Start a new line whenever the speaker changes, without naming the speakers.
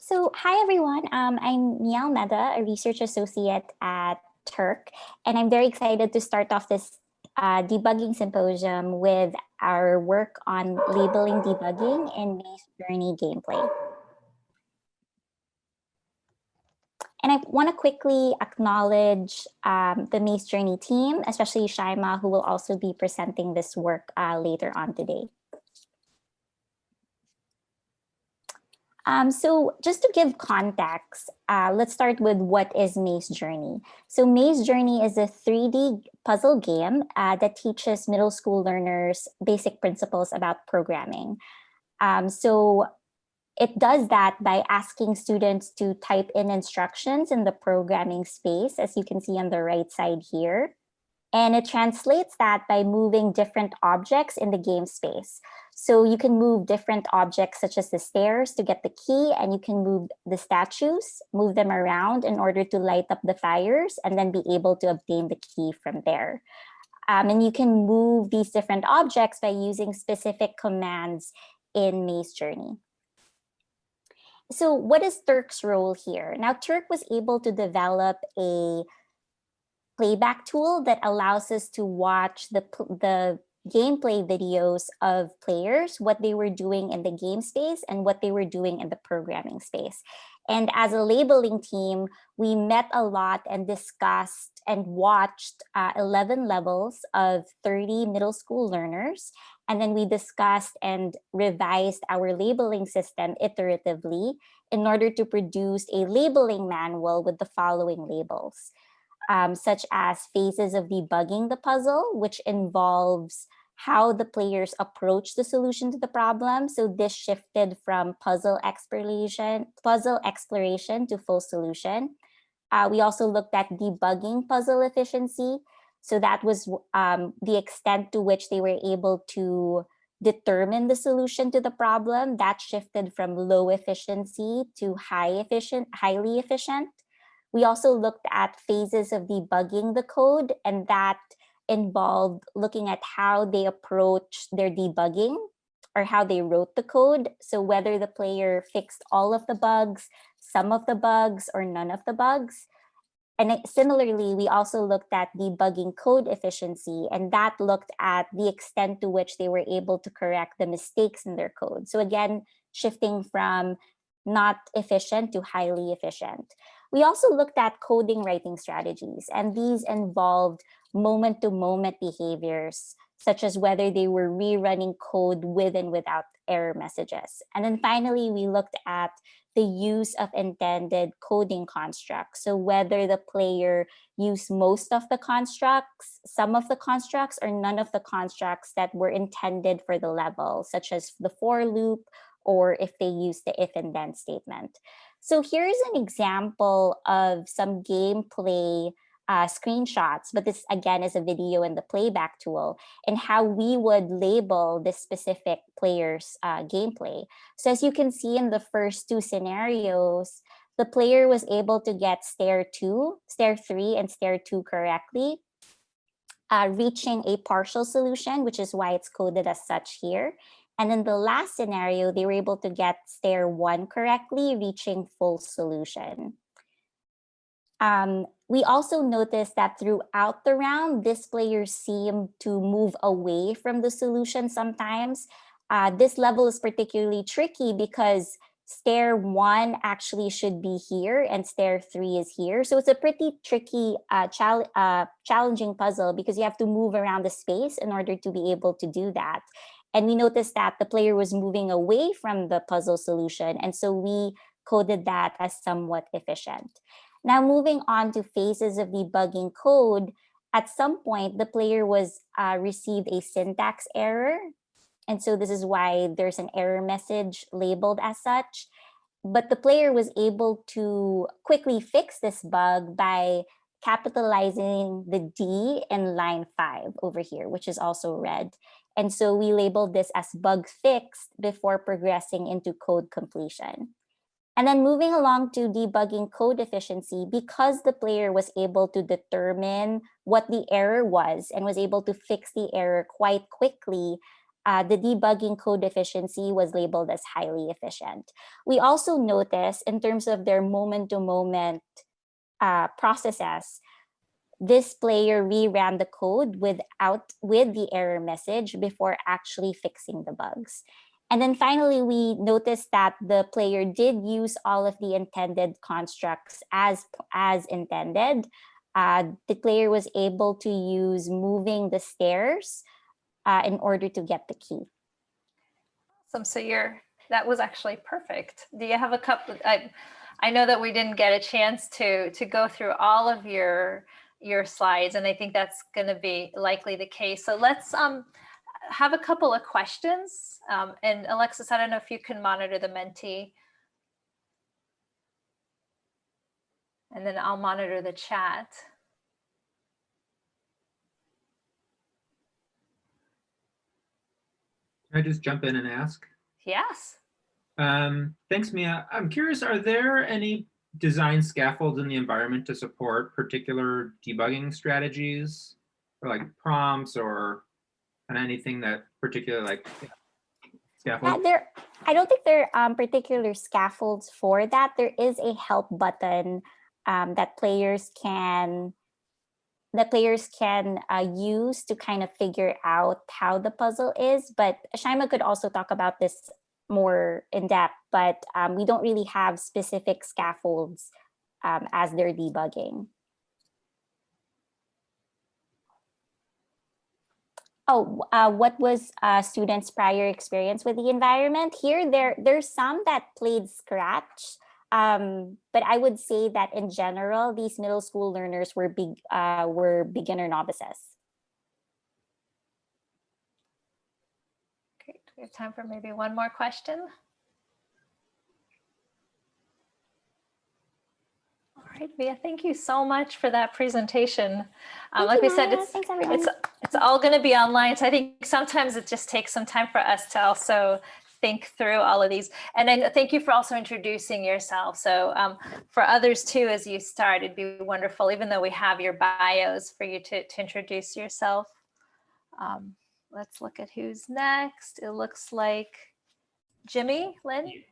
So hi everyone, I'm Almeda, a research associate at TERC, and I'm very excited to start off this debugging symposium with our work on labeling debugging in Maze Journey gameplay. And I want to quickly acknowledge the Maze Journey team, especially Shaima, who will also be presenting this work later on today. So just to give context, let's start with what is Maze Journey. So Maze Journey is a 3D puzzle game that teaches middle school learners basic principles about programming. So it does that by asking students to type in instructions in the programming space, as you can see on the right side here. And it translates that by moving different objects in the game space. So you can move different objects such as the stairs to get the key, and you can move the statues, move them around in order to light up the fires and then be able to obtain the key from there. And you can move these different objects by using specific commands in Maze Journey. So what is TERC's role here? Now, TERC was able to develop a playback tool that allows us to watch the gameplay videos of players, what they were doing in the game space and what they were doing in the programming space. And as a labeling team, we met a lot and discussed and watched 11 levels of 30 middle school learners. And then we discussed and revised our labeling system iteratively in order to produce a labeling manual with the following labels. Such as phases of debugging the puzzle, which involves how the players approach the solution to the problem. So this shifted from puzzle exploration to full solution. We also looked at debugging puzzle efficiency. So that was the extent to which they were able to determine the solution to the problem. That shifted from low efficiency to highly efficient. We also looked at phases of debugging the code, and that involved looking at how they approached their debugging or how they wrote the code. So whether the player fixed all of the bugs, some of the bugs, or none of the bugs. And similarly, we also looked at debugging code efficiency, and that looked at the extent to which they were able to correct the mistakes in their code. So again, shifting from not efficient to highly efficient. We also looked at coding writing strategies, and these involved moment-to-moment behaviors, such as whether they were rerunning code with and without error messages. And then finally, we looked at the use of intended coding constructs. So whether the player used most of the constructs, some of the constructs, or none of the constructs that were intended for the level, such as the for loop, or if they use the if and then statement. So here's an example of some gameplay screenshots, but this again is a video in the playback tool, and how we would label this specific player's gameplay. So as you can see in the first two scenarios, the player was able to get stair 3, and stair 2 correctly, reaching a partial solution, which is why it's coded as such here. And in the last scenario, they were able to get stair 1 correctly, reaching full solution. We also noticed that throughout the round, this player seemed to move away from the solution sometimes. This level is particularly tricky because stair 1 actually should be here and stair 3 is here. So it's a pretty tricky, challenging puzzle because you have to move around the space in order to be able to do that. And we noticed that the player was moving away from the puzzle solution. And so we coded that as somewhat efficient. Now, moving on to phases of debugging code, at some point, the player was received a syntax error. And so this is why there's an error message labeled as such. But the player was able to quickly fix this bug by capitalizing the D in line 5 over here, which is also red. And so we labeled this as bug fixed before progressing into code completion. And then moving along to debugging code efficiency, because the player was able to determine what the error was and was able to fix the error quite quickly, the debugging code efficiency was labeled as highly efficient. We also noticed in terms of their moment-to-moment processes, this player reran the code with the error message before actually fixing the bugs. And then finally, we noticed that the player did use all of the intended constructs as intended. The player was able to use moving the stairs in order to get the key.
Awesome. So that was actually perfect. Do you have a couple? I know that we didn't get a chance to go through all of your slides, and I think that's going to be likely the case. So let's have a couple of questions. And Alexis, I don't know if you can monitor the Menti. And then I'll monitor the chat.
Can I just jump in and ask?
Yes.
Thanks, Mia. I'm curious, are there any design scaffolds in the environment to support particular debugging strategies, or like prompts, or anything that particular like scaffold?
I don't think there are particular scaffolds for that. There is a help button that players can use to kind of figure out how the puzzle is. But Shaima could also talk about this more in depth, but we don't really have specific scaffolds as they're debugging. Oh, what was students' prior experience with the environment? Here, there's some that played Scratch, but I would say that in general, these middle school learners were beginner novices.
Great. We have time for maybe one more question. All right, Mia, thank you so much for that presentation. Like we said, it's all going to be online. So I think sometimes it just takes some time for us to also think through all of these. And then thank you for also introducing yourself. So for others too, as you start, it'd be wonderful, even though we have your bios, for you to introduce yourself. Let's look at who's next. It looks like Jimmy Lynn.